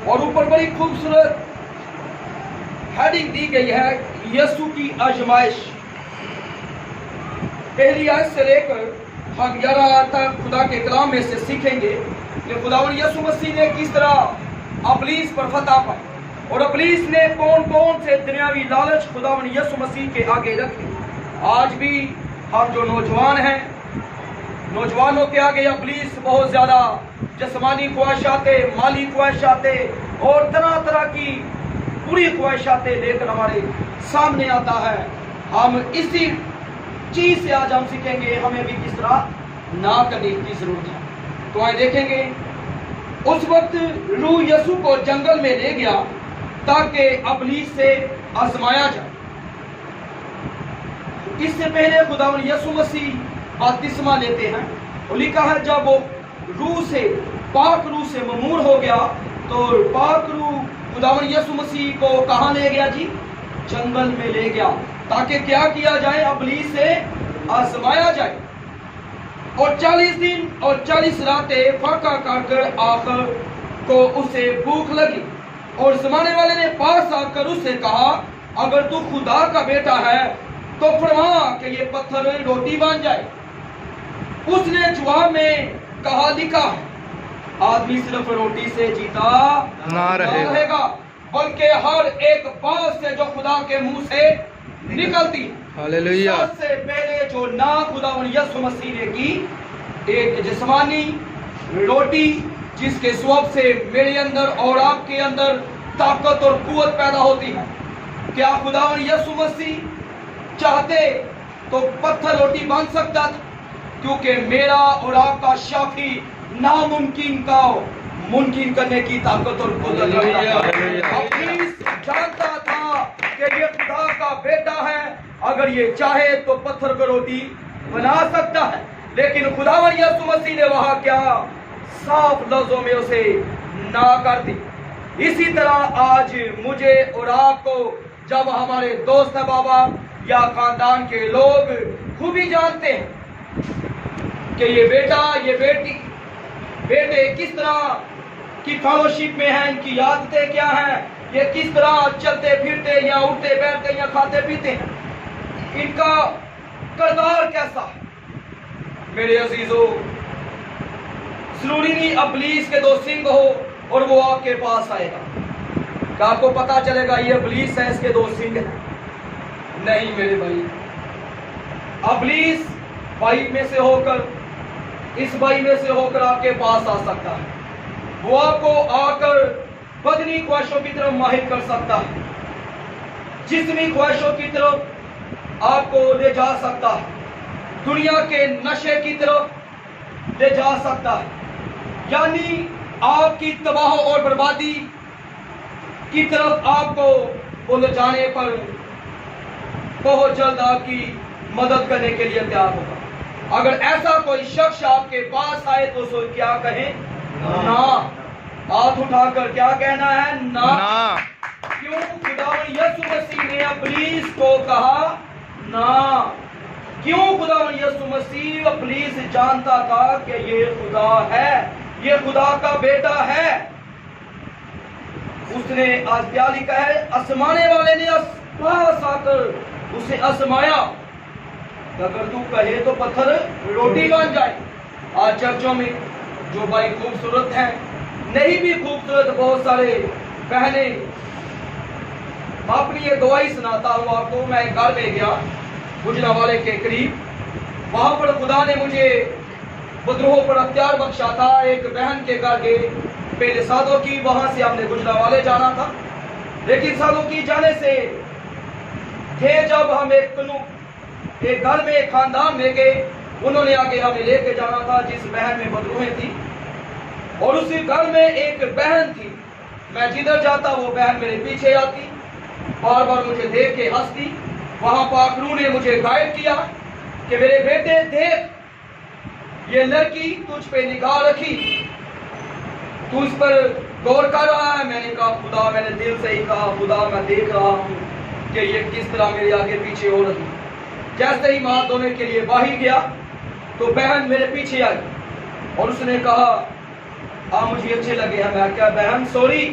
اور اوپر بڑی خوبصورت ہیڈنگ دی گئی ہے یسوع کی آزمائش۔ پہلی آیت سے لے کر ہم 11 آیت تک خدا کے کلام میں سے سیکھیں گے کہ خداوند یسوع مسیح نے کس طرح ابلیس پر فتح پائی اور ابلیس نے کون کون سے دنیاوی لالچ خداوند یسوع مسیح کے آگے رکھے۔ آج بھی ہم جو نوجوان ہیں، نوجوانوں کے آگے ابلیس بہت زیادہ جسمانی خواہشاتیں، مالی خواہشاتیں اور طرح طرح کی بری خواہشاتیں لے کر ہمارے سامنے آتا ہے۔ ہم اسی چیز سے آج ہم سیکھیں گے ہمیں بھی کس طرح نہ کرنے کی ضرورت ہے۔ تو آئے دیکھیں گے اس وقت روح یسوع کو جنگل میں لے گیا تاکہ ابلیس سے آزمایا جائے۔ اس سے پہلے خداوند یسوع مسیح بپتسمہ لیتے ہیں اور لکھا ہے جب وہ پاک روح سے ممور ہو گیا تو پاک روح خداوند یسوع مسیح کو کہاں لے گیا جی؟ جنگل میں لے گیا تاکہ کیا کیا جائے؟ ابلیس سے آزمایا جائے۔ اور 40 دن اور 40 راتیں فاقہ کاٹ کر آخر کو اسے بھوک لگی اور زمانے والے نے پاس آ کر اس سے کہا اگر تو خدا کا بیٹا ہے تو فرما کہ یہ پتھر روٹی بن جائے۔ اس نے جواب میں کہا لکھا ہے آدمی صرف روٹی سے جیتا نہ رہے گا بلکہ ہر ایک بات سے جو خدا کے منہ سے نکلتی۔ ہاللیلویہ۔ سب سے پہلے جو نہ خداوند یسوع مسیح نے کی، ایک جسمانی روٹی جس کے سبب سے میرے اندر اور آپ کے اندر طاقت اور قوت پیدا ہوتی ہے۔ کیا خداوند یسوع مسیح چاہتے تو پتھر روٹی بن سکتا تھا؟ کیونکہ میرا اور آپ کا شافی ناممکن کا ممکن کرنے کی طاقت اور قدرت رکھتا ہے۔ ابلیس جانتا تھا کہ یہ خدا کا بیٹا ہے، اگر یہ چاہے تو پتھر کو روٹی بنا سکتا ہے، لیکن خداوند یسوع مسیح نے وہاں کیا صاف لفظوں میں اسے نہ کر دی۔ اسی طرح آج مجھے اور آپ کو جب ہمارے دوست بابا یا خاندان کے لوگ خوبی جانتے ہیں کہ یہ بیٹا یہ بیٹے کس طرح کی فیلوشپ میں ہیں، ان کی عادتیں کیا ہیں، یہ کس طرح چلتے پھرتے یا اٹھتے بیٹھتے یا کھاتے پیتے ہیں، ان کا کردار کیسا ہے۔ میرے عزیزو، ضروری نہیں ابلیس کے 2 سنگ ہو اور وہ آپ کے پاس آئے گا کہ آپ کو پتا چلے گا یہ ابلیس ہے، اس کے 2 سنگ ہیں۔ نہیں میرے بھائی، ابلیس بھائی میں سے ہو کر اس بھائی میں سے ہو کر آپ کے پاس آ سکتا ہے۔ وہ آپ کو آ کر بدنی خواہشوں کی طرف مائل کر سکتا ہے، جسمی خواہشوں کی طرف آپ کو لے جا سکتا ہے، دنیا کے نشے کی طرف لے جا سکتا ہے، یعنی آپ کی تباہ اور بربادی کی طرف آپ کو لے جانے پر بہت جلد آپ کی مدد کرنے کے لیے تیار ہوگا۔ اگر ایسا کوئی شخص آپ کے پاس آئے تو اسے کیا کہیں؟ نہ۔ ہاتھ اٹھا کر کیا کہنا ہے؟ نہ۔ کیوں خداوند یسوع مسیح نے ابلیس کو کہا نہ؟ کیوں خداوند یسوع مسیح ابلیس جانتا تھا کہ یہ خدا ہے، یہ خدا کا بیٹا ہے۔ اس نے آج کیا لکھا ہے؟ آسمانے والے نے پاس آ کر اسے آزمایا کہ اگر تو کہے تو پتھر روٹی بن جائے۔ آج چرچوں میں جو بھائی خوبصورت ہیں، نہیں بھی خوبصورت، بہت سارے بہنیں، اپنی یہ گواہی سناتا ہوں آپ کو۔ میں ایک گھر میں گیا گجرا والے کے قریب، وہاں پر خدا نے مجھے بدروہوں پر اختیار بخشا تھا۔ ایک بہن کے گھر گئے پہلے سادوں کی، وہاں سے ہم نے گجرا والے جانا تھا، لیکن سادوں کی جانے سے تھے جب ہم ایک گھر میں ایک خاندان میں گئے، انہوں نے آگے ہمیں لے کے جانا تھا جس بہن میں بدروہیں تھی، اور اسی گھر میں ایک بہن تھی، میں جدھر جاتا وہ بہن میرے پیچھے آتی، بار بار مجھے دیکھ کے ہنستی۔ وہاں پاک روح نے مجھے گائیڈ کیا کہ میرے بیٹے دیکھ، یہ لڑکی تجھ پہ نگاہ رکھی، تو اس پر غور کر رہا ہے۔ میں نے کہا خدا، میں نے دل سے ہی کہا خدا، میں دیکھ رہا ہوں کہ یہ کس طرح میرے آگے پیچھے ہو رہی۔ جیسے ہی ہاتھ دھونے کے لیے باہر گیا تو بہن میرے پیچھے آئی اور اس نے کہا آپ مجھے اچھے لگے ہیں۔ میں کہا بہن سوری،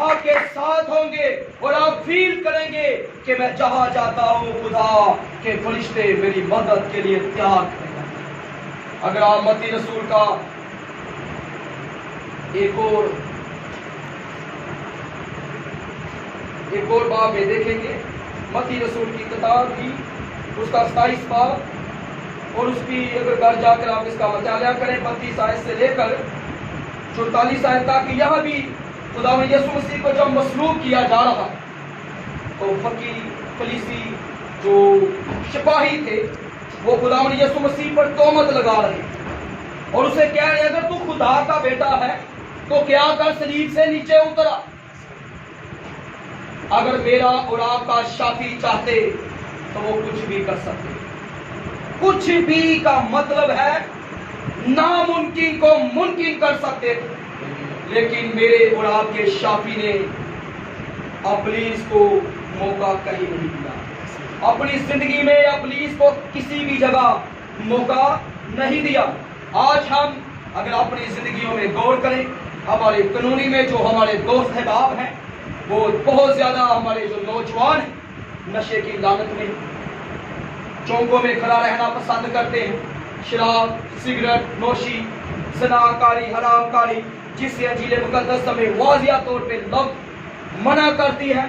آپ کے ساتھ ہوں گے اور آپ فیل کریں گے کہ میں جہاں جاتا ہوں خدا کے فرشتے میری مدد کے لیے تیار کریں گے۔ اگر آپ متی رسول کا ایک اور باب میں دیکھیں گے، متی رسول کی کتاب کی اس کا 27 باب، اور اس کی اگر گھر جا کر آپ اس کا مطالعہ کریں 32 آیت سے لے کر 44 آیت تک، یہاں بھی خداوند یسوع مسیح کو جب مصلوب کیا جا رہا تو فلیسی جو سپاہی تھے وہ خداوند یسوع مسیح پر تہمت لگا رہے اور اسے کہہ رہے اگر تو خدا کا بیٹا ہے تو کیا کر صلیب سے نیچے اترا، اگر میرا اور آپ کا شافی چاہتے تو وہ کچھ بھی کر سکتے۔ کچھ بھی کا مطلب ہے ناممکن کو ممکن کر سکتے تھے، لیکن میرے اور آپ کے شافی نے ابلیس کو موقع کہیں نہیں دیا، اپنی زندگی میں ابلیس کو کسی بھی جگہ موقع نہیں دیا۔ آج ہم اگر اپنی زندگیوں میں غور کریں، ہمارے قانونی میں جو ہمارے دوست احباب ہیں وہ بہت زیادہ، ہمارے جو نوجوان ہیں نشے کی لعنت میں چوکوں میں کھڑا رہنا پسند کرتے ہیں، شراب، سگریٹ نوشی، زناکاری، حرام کاری، جس سے انجیل مقدس میں واضح طور پہ لفظ منع کرتی ہے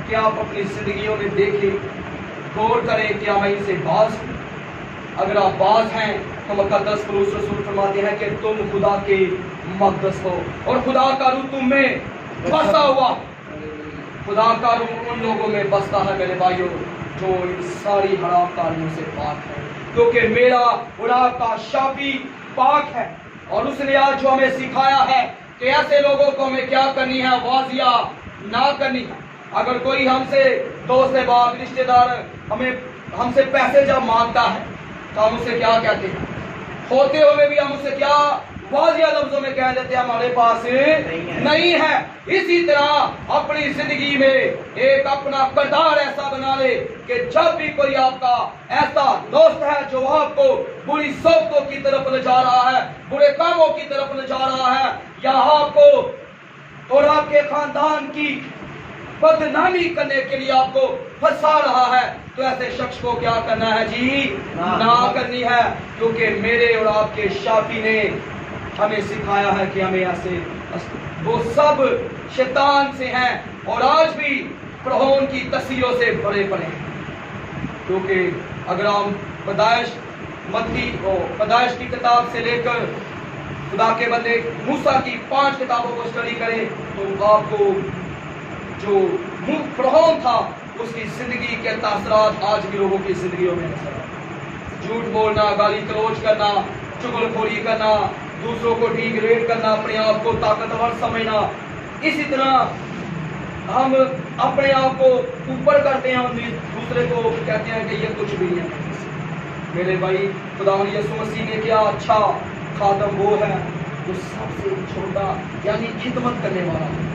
کہ آپ اپنی زندگیوں میں دیکھیں، غور کریں کیا میں ان سے باز ہوں۔ اگر آپ باز ہیں تو مقدس پولس رسول فرماتے ہیں کہ تم خدا کے مقدس ہو اور خدا کا روح تم میں بسا ہوا۔ خدا کا روح ان لوگوں میں بستا ہے میرے بھائیوں جو ان ساری حرام کاریوں سے پاک ہے، کیونکہ میرا اور آپ کا شافی پاک ہے، اور اس نے آج جو ہمیں سکھایا ہے کہ ایسے لوگوں کو ہمیں کیا کرنی ہے، واضح نہ کرنی ہے۔ اگر کوئی ہم سے دوست احباب رشتے دار ہم سے پیسے جب مانگتا ہے تو ہم اسے کیا کہتے ہیں، ہوتے ہوئے بھی ہم اسے کیا واضح لفظوں میں کہہ دیتے ہیں ہمارے پاس نہیں ہے۔ اسی طرح اپنی زندگی میں ایک اپنا کردار ایسا بنا لے کہ جب بھی کوئی آپ کا ایسا دوست ہے جو آپ کو بری صحبتوں کی طرف لے جا رہا ہے، برے کاموں کی طرف لے جا رہا ہے، یا آپ کو اور آپ کے خاندان کی بدنامی کرنے کے لیے آپ کو پھنسا رہا ہے، تو ایسے شخص کو کیا کرنا ہے جی؟ نہ کرنی ہے، کیونکہ میرے اور آپ کے شافی نے ہمیں سکھایا ہے کہ ہمیں ایسے، وہ سب شیطان سے ہیں اور آج بھی فرعون کی تسیروں سے بڑے پڑے ہیں۔ کیونکہ اگر ہم پیدائش کی کتاب سے لے کر خدا کے بندے موسیٰ کی 5 کتابوں کو اسٹڈی کریں تو آپ کو جو فرعون تھا اس کی زندگی کے تاثرات آج بھی لوگوں کی زندگیوں میں نظر آتے ہیں۔ جھوٹ بولنا، گالی گلوچ کرنا، چغل خوری کرنا، دوسروں کو ڈیگریڈ کرنا، اپنے آپ کو طاقتور سمجھنا، اسی طرح ہم اپنے آپ کو اوپر کرتے ہیں، ہم دوسرے کو کہتے ہیں کہ یہ کچھ بھی نہیں ہے۔ میرے بھائی خداوند یسوع مسیح نے کیا اچھا خادم وہ ہے جو سب سے چھوٹا یعنی خدمت کرنے والا ہے۔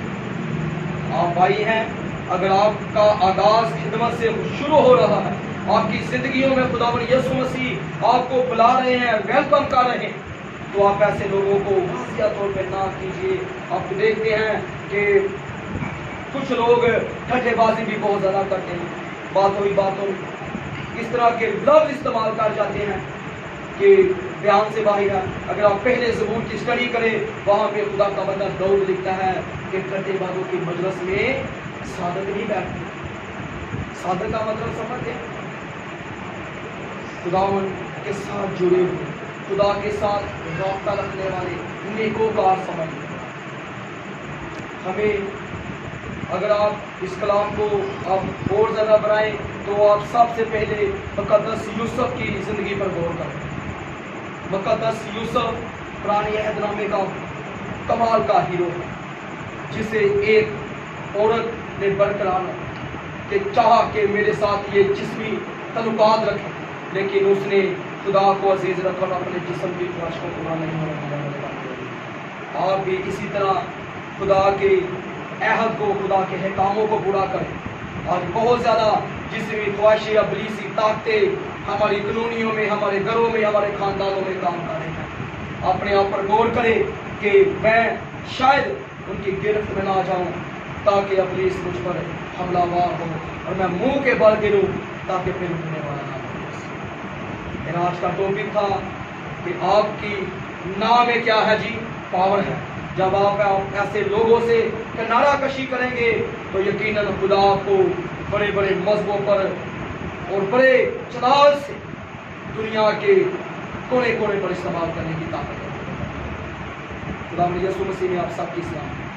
آپ بھائی ہیں، اگر آپ کا آغاز خدمت سے شروع ہو رہا ہے، آپ کی زندگیوں میں خداوند یسوع مسیح آپ کو بلا رہے ہیں، ویلکم کر رہے ہیں، تو آپ ایسے لوگوں کو واضح طور پہ نہ کیجیے۔ آپ دیکھتے ہیں کہ کچھ لوگ ٹھٹے بازی بھی بہت زیادہ کرتے ہیں، باتوں اس طرح کے لفظ استعمال کر جاتے ہیں کہ بیان سے باہر ہے۔ اگر آپ پہلے زبور کی اسٹڈی کریں وہاں پہ خدا کا بندہ داؤد لکھتا ہے کہ ٹھٹے بازوں کی مجلس میں صادق نہیں بیٹھتے۔ صادق کا مطلب سمجھتے ہیں خداوند کے ساتھ جڑے ہوئے، خدا کے ساتھ رابطہ رکھنے والے، نیکوکار سمجھتے ہیں۔ ہمیں اگر آپ اس کلام کو آپ اور زیادہ بنائیں تو آپ سب سے پہلے مقدس یوسف کی زندگی پر غور کریں۔ مقدس یوسف پرانے عہد نامے کا کمال کا ہیرو ہے، جسے ایک عورت نے برقرار کہ چاہا کہ میرے ساتھ یہ جسمی تعلقات رکھے، لیکن اس نے خدا کو عزیز رکھا اور اپنے جسم کی خواہش کو پورا نہیں ہونا۔ آپ بھی اسی طرح خدا کے عہد کو، خدا کے احکاموں کو پورا کریں۔ آج بہت زیادہ جسمی خواہشیں، ابلیسی طاقتیں ہماری قانونیوں میں، ہمارے گھروں میں، ہمارے خاندانوں میں کام کر رہے ہیں۔ اپنے آپ پر غور کریں کہ میں شاید ان کی گرفت میں نہ آ جاؤں، تاکہ ابلیس مجھ پر حملہ آور ہو اور میں منہ کے بل گروں تاکہ پھر اٹھنے والا نہ ہو۔ میرا آج کا ٹاپک تھا کہ آپ کی نام میں کیا ہے جی؟ پاور ہے۔ جب آپ ایسے لوگوں سے کنارہ کشی کریں گے تو یقیناً خدا کو بڑے بڑے مذہبوں پر اور بڑے چلال سے دنیا کے کونے کونے پر استعمال کرنے کی طاقت ہے۔ خدا یسوع مسیح میں آپ سب کی سلام۔